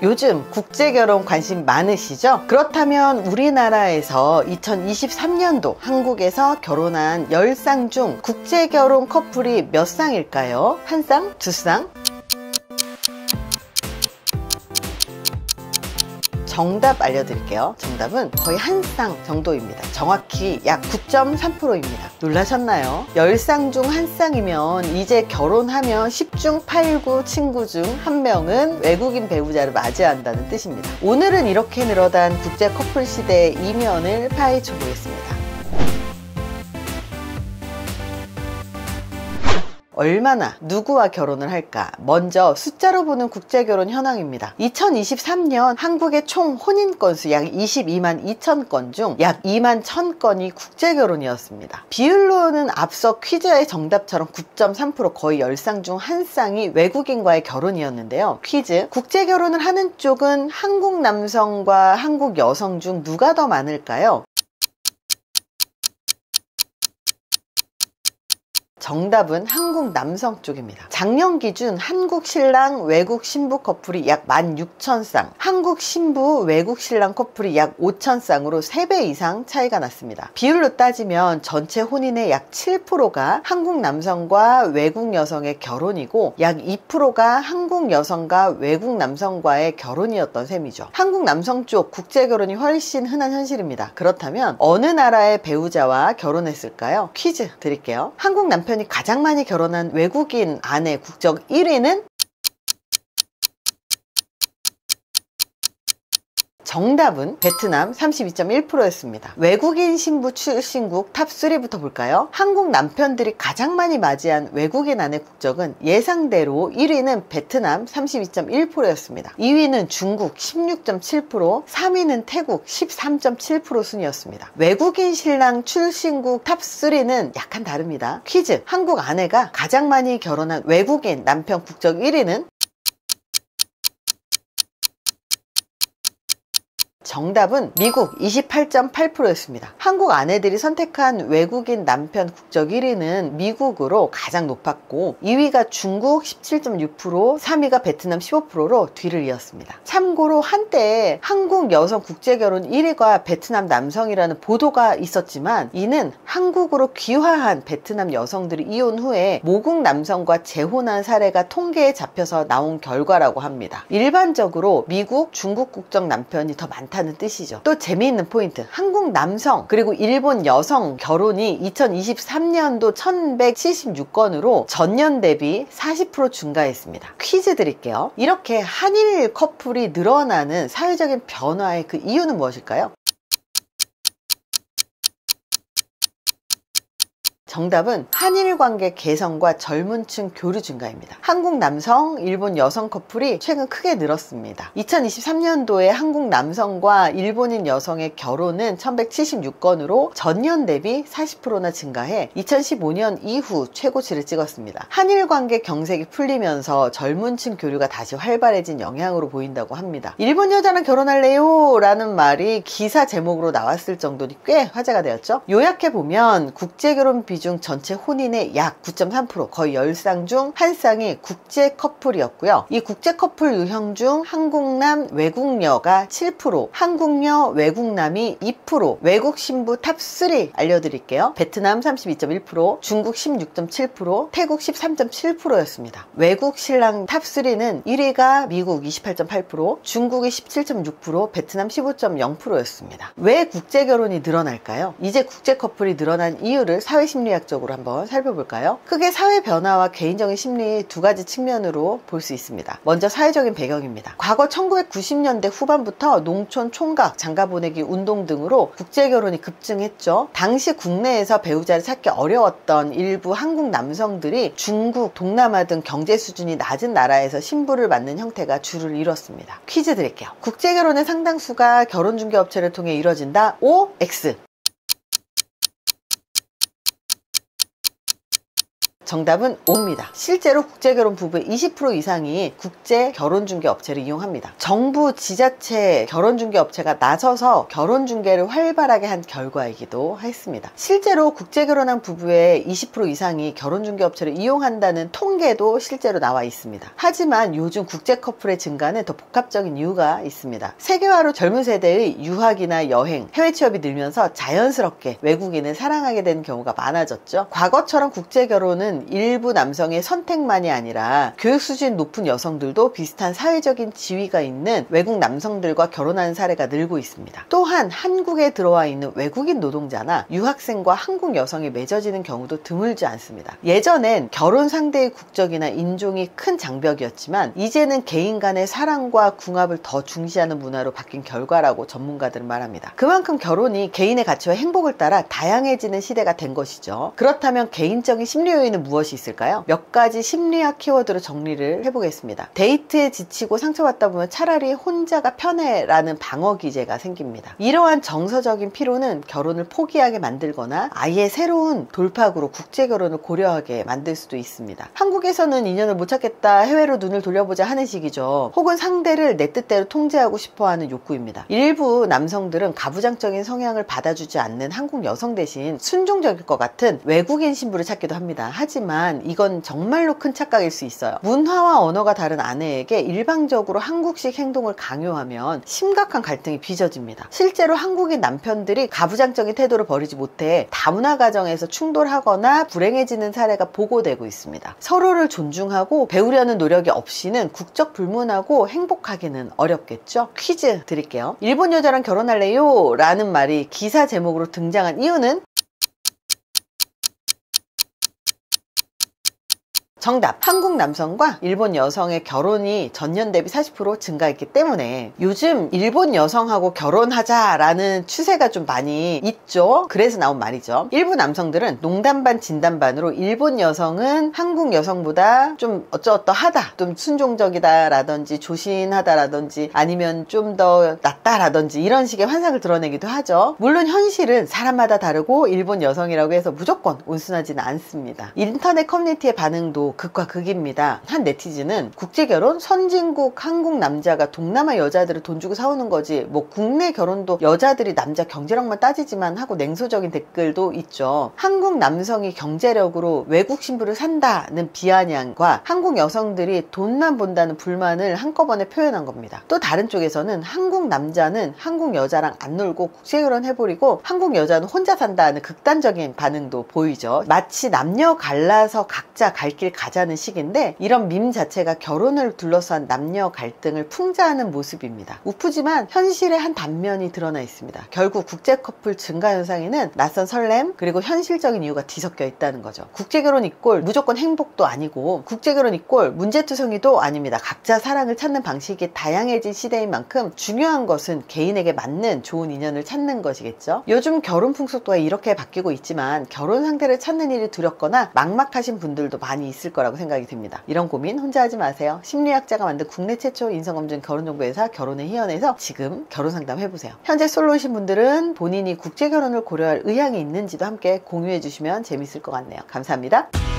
요즘 국제결혼 관심 많으시죠? 그렇다면 우리나라에서 2023년도 한국에서 결혼한 10쌍 중 국제결혼 커플이 몇 쌍일까요? 한 쌍? 두 쌍? 정답 알려드릴게요. 정답은 거의 한 쌍 정도입니다. 정확히 약 9.3%입니다. 놀라셨나요? 10쌍 중 한 쌍이면 이제 결혼하면 10중 8구 친구 중 한 명은 외국인 배우자를 맞이한다는 뜻입니다. 오늘은 이렇게 늘어난 국제 커플 시대의 이면을 파헤쳐 보겠습니다. 얼마나 누구와 결혼을 할까? 먼저 숫자로 보는 국제결혼 현황입니다. 2023년 한국의 총 혼인 건수 약 22만 2천 건 중 약 2만 1천 건이 국제결혼이었습니다. 비율로는 앞서 퀴즈의 정답처럼 9.3% 거의 10쌍 중 한 쌍이 외국인과의 결혼이었는데요. 퀴즈, 국제결혼을 하는 쪽은 한국 남성과 한국 여성 중 누가 더 많을까요? 정답은 한국 남성 쪽입니다. 작년 기준 한국 신랑 외국 신부 커플이 약 16,000쌍, 한국 신부 외국 신랑 커플이 약 5,000쌍으로 3배 이상 차이가 났습니다. 비율로 따지면 전체 혼인의 약 7%가 한국 남성과 외국 여성의 결혼이고 약 2%가 한국 여성과 외국 남성과의 결혼이었던 셈이죠. 한국 남성 쪽 국제결혼이 훨씬 흔한 현실입니다. 그렇다면 어느 나라의 배우자와 결혼했을까요? 퀴즈 드릴게요. 한국 남편이 가장 많이 결혼한 외국인 아내 국적 1위는? 정답은 베트남 32.1%였습니다. 외국인 신부 출신국 탑3부터 볼까요? 한국 남편들이 가장 많이 맞이한 외국인 아내 국적은 예상대로 1위는 베트남 32.1%였습니다. 2위는 중국 16.7%, 3위는 태국 13.7% 순이었습니다. 외국인 신랑 출신국 탑3는 약간 다릅니다. 퀴즈, 한국 아내가 가장 많이 결혼한 외국인 남편 국적 1위는? 정답은 미국 28.8%였습니다. 한국 아내들이 선택한 외국인 남편 국적 1위는 미국으로 가장 높았고 2위가 중국 17.6%, 3위가 베트남 15%로 뒤를 이었습니다. 참고로 한때 한국 여성 국제결혼 1위가 베트남 남성이라는 보도가 있었지만 이는 한국으로 귀화한 베트남 여성들이 이혼 후에 모국 남성과 재혼한 사례가 통계에 잡혀서 나온 결과라고 합니다. 일반적으로 미국, 중국 국적 남편이 더 많다는 뜻이죠. 또 재미있는 포인트, 한국 남성 그리고 일본 여성 결혼이 2023년도 1176건으로 전년 대비 40% 증가했습니다. 퀴즈 드릴게요. 이렇게 한일 커플이 늘어나는 사회적인 변화의 그 이유는 무엇일까요? 정답은 한일 관계 개선과 젊은 층 교류 증가입니다. 한국 남성, 일본 여성 커플이 최근 크게 늘었습니다. 2023년도에 한국 남성과 일본인 여성의 결혼은 1176건으로 전년 대비 40%나 증가해 2015년 이후 최고치를 찍었습니다. 한일 관계 경색이 풀리면서 젊은 층 교류가 다시 활발해진 영향으로 보인다고 합니다. 일본 여자랑 결혼할래요? 라는 말이 기사 제목으로 나왔을 정도니 꽤 화제가 되었죠. 요약해보면 국제결혼 비중 전체 혼인의 약 9.3%, 거의 10쌍 중 한 쌍이 국제 커플이었고요. 이 국제 커플 유형 중 한국남 외국녀가 7%, 한국녀 외국남이 2%, 외국 신부 탑3 알려드릴게요. 베트남 32.1%, 중국 16.7%, 태국 13.7%였습니다. 외국 신랑 탑3는 1위가 미국 28.8%, 중국이 17.6%, 베트남 15.0%였습니다. 왜 국제결혼이 늘어날까요? 이제 국제 커플이 늘어난 이유를 사회심리학적으로 한번 살펴볼까요? 크게 사회 변화와 개인적인 심리 두 가지 측면으로 볼 수 있습니다. 먼저 사회적인 배경입니다. 과거 1990년대 후반부터 농촌 총각, 장가보내기 운동 등으로 국제결혼이 급증했죠. 당시 국내에서 배우자를 찾기 어려웠던 일부 한국 남성들이 중국, 동남아 등 경제 수준이 낮은 나라에서 신부를 맞는 형태가 주를 이뤘습니다. 퀴즈 드릴게요. 국제결혼의 상당수가 결혼중개업체를 통해 이뤄진다. O, X. 정답은 O입니다. 실제로 국제결혼 부부의 20% 이상이 국제 결혼중개업체를 이용합니다. 정부, 지자체 결혼중개업체가 나서서 결혼중개를 활발하게 한 결과이기도 했습니다. 실제로 국제결혼한 부부의 20% 이상이 결혼중개업체를 이용한다는 통계도 실제로 나와 있습니다. 하지만 요즘 국제 커플의 증가는 더 복합적인 이유가 있습니다. 세계화로 젊은 세대의 유학이나 여행, 해외 취업이 늘면서 자연스럽게 외국인을 사랑하게 되는 경우가 많아졌죠. 과거처럼 국제결혼은 일부 남성의 선택만이 아니라 교육 수준 높은 여성들도 비슷한 사회적인 지위가 있는 외국 남성들과 결혼하는 사례가 늘고 있습니다. 또한 한국에 들어와 있는 외국인 노동자나 유학생과 한국 여성이 맺어지는 경우도 드물지 않습니다. 예전엔 결혼 상대의 국적이나 인종이 큰 장벽이었지만 이제는 개인 간의 사랑과 궁합을 더 중시하는 문화로 바뀐 결과라고 전문가들은 말합니다. 그만큼 결혼이 개인의 가치와 행복을 따라 다양해지는 시대가 된 것이죠. 그렇다면 개인적인 심리 요인은 무엇이 있을까요? 몇 가지 심리학 키워드로 정리를 해보겠습니다. 데이트에 지치고 상처받다 보면 차라리 혼자가 편해 라는 방어 기제가 생깁니다. 이러한 정서적인 피로는 결혼을 포기하게 만들거나 아예 새로운 돌파구로 국제결혼을 고려하게 만들 수도 있습니다. 한국에서는 인연을 못 찾겠다, 해외로 눈을 돌려보자 하는 식이죠. 혹은 상대를 내 뜻대로 통제하고 싶어하는 욕구입니다. 일부 남성들은 가부장적인 성향을 받아주지 않는 한국 여성 대신 순종적일 것 같은 외국인 신부를 찾기도 합니다. 하지만 이건 정말로 큰 착각일 수 있어요. 문화와 언어가 다른 아내에게 일방적으로 한국식 행동을 강요하면 심각한 갈등이 빚어집니다. 실제로 한국인 남편들이 가부장적인 태도를 버리지 못해 다문화 가정에서 충돌하거나 불행해지는 사례가 보고되고 있습니다. 서로를 존중하고 배우려는 노력이 없이는 국적 불문하고 행복하기는 어렵겠죠? 퀴즈 드릴게요. 일본 여자랑 결혼할래요? 라는 말이 기사 제목으로 등장한 이유는? 정답! 한국 남성과 일본 여성의 결혼이 전년 대비 40% 증가했기 때문에 요즘 일본 여성하고 결혼하자라는 추세가 좀 많이 있죠. 그래서 나온 말이죠. 일부 남성들은 농담 반 진담 반으로 일본 여성은 한국 여성보다 좀 어쩌어떠하다, 좀 순종적이다 라든지 조신하다 라든지 아니면 좀 더 낫다 라든지 이런 식의 환상을 드러내기도 하죠. 물론 현실은 사람마다 다르고 일본 여성이라고 해서 무조건 온순하지는 않습니다. 인터넷 커뮤니티의 반응도 극과 극입니다. 한 네티즌은 국제결혼? 선진국 한국 남자가 동남아 여자들을 돈 주고 사오는 거지 뭐 국내 결혼도 여자들이 남자 경제력만 따지지만 하고 냉소적인 댓글도 있죠. 한국 남성이 경제력으로 외국 신부를 산다는 비아냥과 한국 여성들이 돈만 본다는 불만을 한꺼번에 표현한 겁니다. 또 다른 쪽에서는 한국 남자는 한국 여자랑 안 놀고 국제결혼 해버리고 한국 여자는 혼자 산다는 극단적인 반응도 보이죠. 마치 남녀 갈라서 각자 갈 길 가자는 식인데 이런 밈 자체가 결혼을 둘러싼 남녀 갈등을 풍자하는 모습입니다. 우프지만 현실의 한 단면이 드러나 있습니다. 결국 국제 커플 증가 현상에는 낯선 설렘 그리고 현실적인 이유가 뒤섞여 있다는 거죠. 국제결혼 이꼴 무조건 행복도 아니고 국제결혼 이꼴 문제투성이도 아닙니다. 각자 사랑을 찾는 방식이 다양해진 시대인 만큼 중요한 것은 개인에게 맞는 좋은 인연을 찾는 것이겠죠. 요즘 결혼 풍속도가 이렇게 바뀌고 있지만 결혼 상대를 찾는 일이 두렵거나 막막하신 분들도 많이 있을 거라고 생각이 듭니다. 이런 고민 혼자 하지 마세요. 심리학자가 만든 국내 최초 인성검증 결혼정보회사 결혼의 희연에서 지금 결혼 상담 해보세요. 현재 솔로이신 분들은 본인이 국제결혼을 고려할 의향이 있는지도 함께 공유해 주시면 재밌을 것 같네요. 감사합니다.